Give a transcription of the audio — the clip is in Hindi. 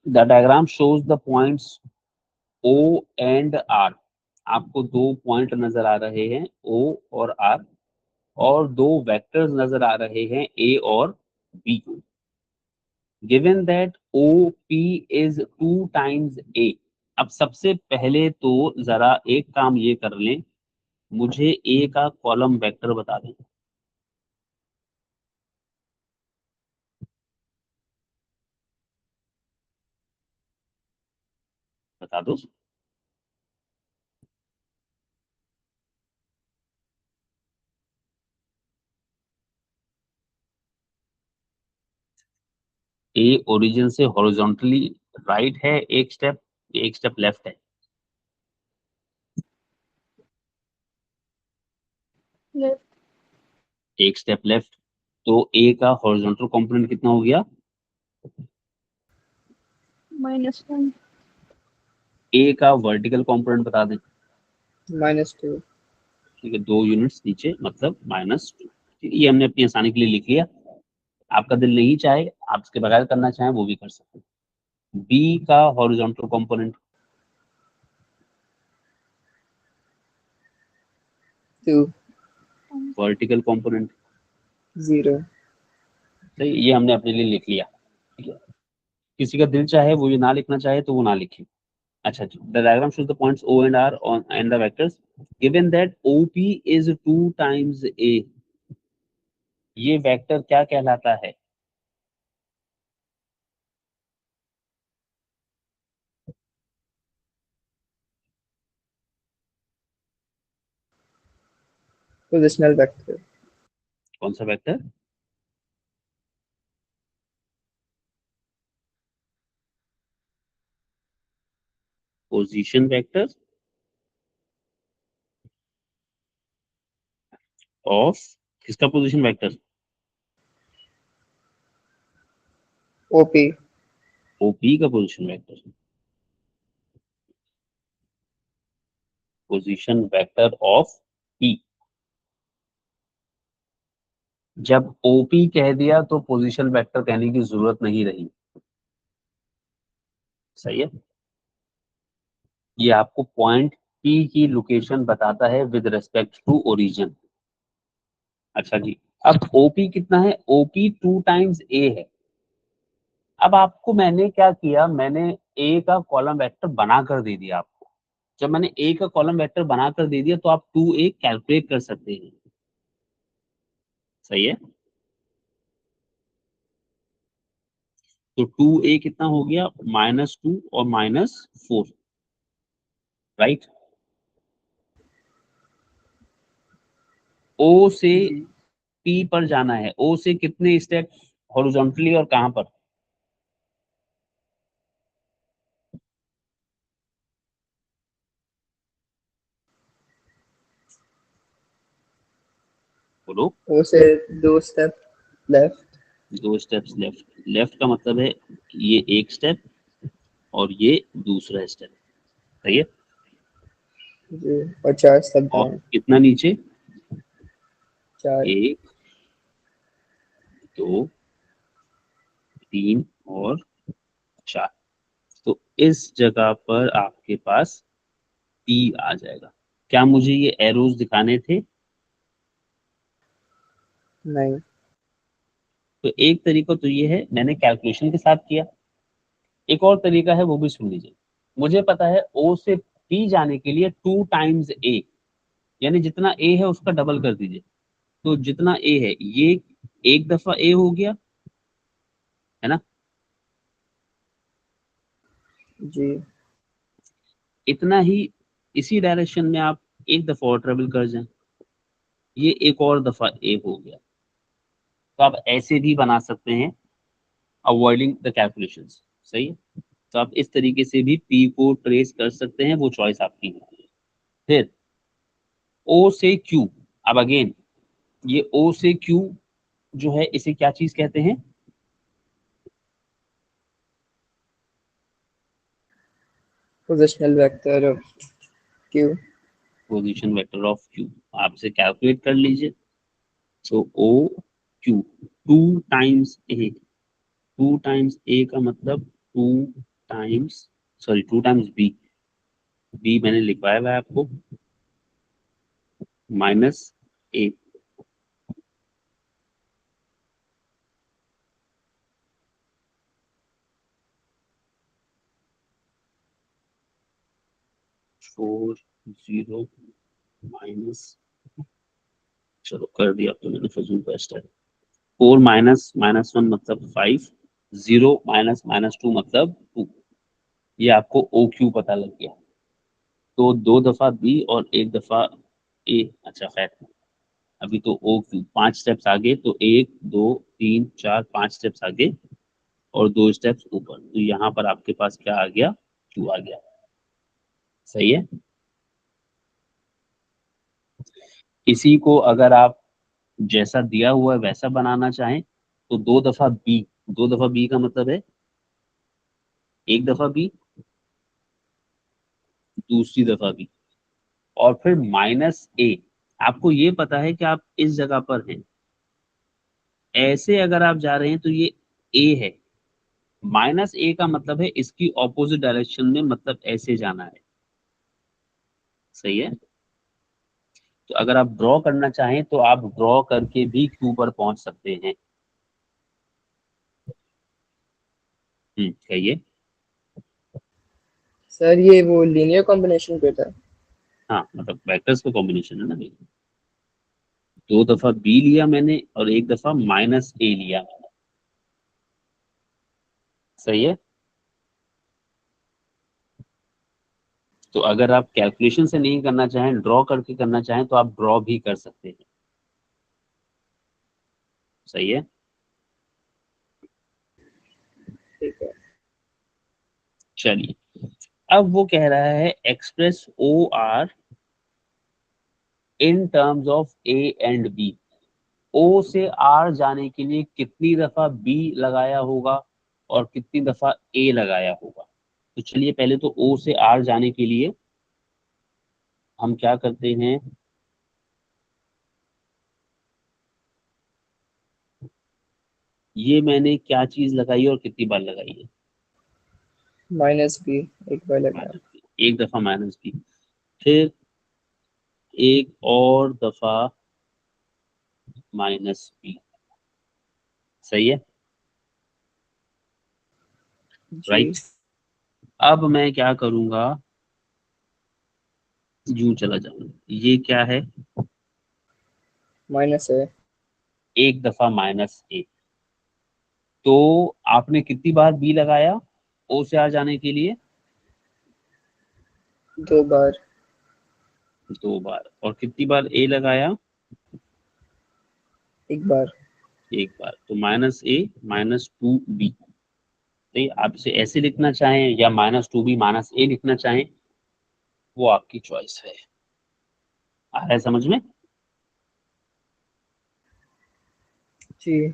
The diagram shows the points O and R। आपको दो पॉइंट नजर आ रहे हैं O और R, और दो वेक्टर्स नजर आ रहे हैं A और B। Given that OP is 2 times A। अब सबसे पहले तो जरा एक काम ये कर लें, मुझे A का कॉलम वेक्टर बता दें। बता दो। A ओरिजिन से हॉरिजॉन्टली राइट है एक स्टेप लेफ्ट है। एक स्टेप लेफ्ट, तो A का हॉरिजॉन्टल कंपोनेंट कितना हो गया? -1 A का वर्टिकल कंपोनेंट बता दें। -2। ठीक है, 2 यूनिट्स नीचे, मतलब -2। ये हमने अपनी आसानी के लिए लिख लिया। आपका दिल नहीं चाहे, आप इसके बगैर करना चाहें वो भी कर सकते हैं। B का हॉरिजॉन्टल कंपोनेंट 2 वर्टिकल कंपोनेंट 0। सही, ये हमने अपने लिए लिख लिया। ठीक है, किसी का दिल चाहे वो ये ना लिखना चाहे तो वो ना लिखे। अच्छा जी, the diagram shows the points O and R on and the vectors given that OP is 2 times A। ये वेक्टर क्या कहलाता है? Positional vector. कौन सा वेक्टर? पोजीशन वेक्टर ऑफ, किसका पोजीशन वेक्टर? ओपी। OP का position vector. Position vector of P। जब OP कह दिया तो पोजीशन वेक्टर कहने की जरूरत नहीं रही। सही है, ये आपको पॉइंट P की लोकेशन बताता है विद रेस्पेक्ट टू ओरिजिन। अच्छा जी, अब OP कितना है? OP 2 टाइम्स A है। अब आपको मैंने क्या किया, मैंने A का कॉलम वेक्टर बना कर दे दिया आपको। जब मैंने A का कॉलम वेक्टर बना कर दे दिया तो आप 2A कैलकुलेट कर सकते हैं। सही है, तो 2A कितना हो गया? -2 और -4। राइट, O से P पर जाना है। O से कितने स्टेप हॉरिजॉन्टली और कहां पर? बोलो। ओ से 2 step left. 2 steps left. Left का मतलब है ये एक स्टेप और ये दूसरा स्टेप। सही है, जी, और 4 स्टेप और डाउन। कितना नीचे? 4। 1 2 3 और 4। तो इस जगह पर आपके पास P आ जाएगा। क्या मुझे ये एरोज दिखाने थे? नहीं। तो एक तरीका तो ये है, मैंने कैलकुलेशन के साथ किया। एक और तरीका है, वो भी सुन लीजिए। मुझे पता है O से P जाने के लिए 2 टाइम्स A, यानी जितना A है उसका डबल कर दीजिए। तो जितना A है ये एक दफा A हो गया, है ना? जी। इतना ही, इसी डायरेक्शन में आप एक दफा और ट्रेवल कर जाएं, ये एक और दफा A हो गया। तो आप ऐसे भी बना सकते हैं, अवॉइडिंग द कैलकुलेशंस। सही है, तो आप इस तरीके से भी P को ट्रेस कर सकते हैं, वो चॉइस आपकी है। फिर O से Q, अब अगेन ये O से Q जो है, इसे क्या चीज कहते हैं? Positional vector of Q. Position vector of Q। आपसे कैलकुलेट कर लीजिए। तो O Q 2 times A, 2 times A का मतलब 2 times, sorry 2 times B, B मैंने लिखवाया हुआ है आपको, minus A, four zero minus, चलो कर दिया तो मैंने फजूल का स्टार्ट, 4 माइनस माइनस 1 मतलब 5, 0 माइनस माइनस 2 मतलब 2, ये आपको ओ क्यू पता लग गया। तो 2 दफा बी और 1 दफा ए, अच्छा खैर, अभी तो ओ क्यू 5 स्टेप्स आगे, तो 1 2 3 4 5 स्टेप्स आगे और 2 स्टेप्स ऊपर, तो यहाँ पर आपके पास क्या आ गया, क्यू आ गया। सही है। इसी को अगर आप जैसा दिया हुआ है वैसा बनाना चाहें तो 2 दफा बी, 2 दफा बी का मतलब है 1 दफा बी, दूसरी दफा बी, और फिर माइनस ए। आपको ये पता है कि आप इस जगह पर हैं, ऐसे अगर आप जा रहे हैं तो ये ए है, माइनस ए का मतलब है इसकी ऑपोजिट डायरेक्शन में, मतलब ऐसे जाना है। सही है। तो अगर आप ड्रॉ करना चाहें तो आप ड्रॉ करके भी क्यू पर पहुंच सकते हैं। कहिए। सर ये वो लीनियर कॉम्बिनेशन पे था। हाँ, मतलब वेक्टर्स का कॉम्बिनेशन है ना भाई। 2 दफा बी लिया मैंने और 1 दफा माइनस ए लिया मैंने। सही है। तो अगर आप कैलकुलेशन से नहीं करना चाहें, ड्रॉ करके करना चाहें तो आप ड्रॉ भी कर सकते हैं। सही है। ठीक है। चलिए, अब वो कह रहा है express O R in terms of A and B. O से आर जाने के लिए कितनी दफा बी लगाया होगा और कितनी दफा ए लगाया होगा। तो चलिए पहले तो ओ से आर जाने के लिए हम क्या करते हैं, ये मैंने क्या चीज लगाई है और कितनी बार लगाई है, माइनस बी एक बार लगाया। माइनस बी, 1 दफा माइनस बी, फिर एक और दफा माइनस बी। सही है। जी। राइट। अब मैं क्या करूंगा, यूं चला जाऊंगा, ये क्या है, माइनस है। 1 दफा माइनस ए। तो आपने कितनी बार बी लगाया ओ से आर जाने के लिए, 2 बार। 2 बार, और कितनी बार ए लगाया, 1 बार। 1 बार, तो माइनस ए माइनस 2 बी। तो आप इसे ऐसे लिखना चाहें या माइनस 2 बी माइनस ए लिखना चाहें, वो आपकी चॉइस है। आ रहा है समझ में। जी।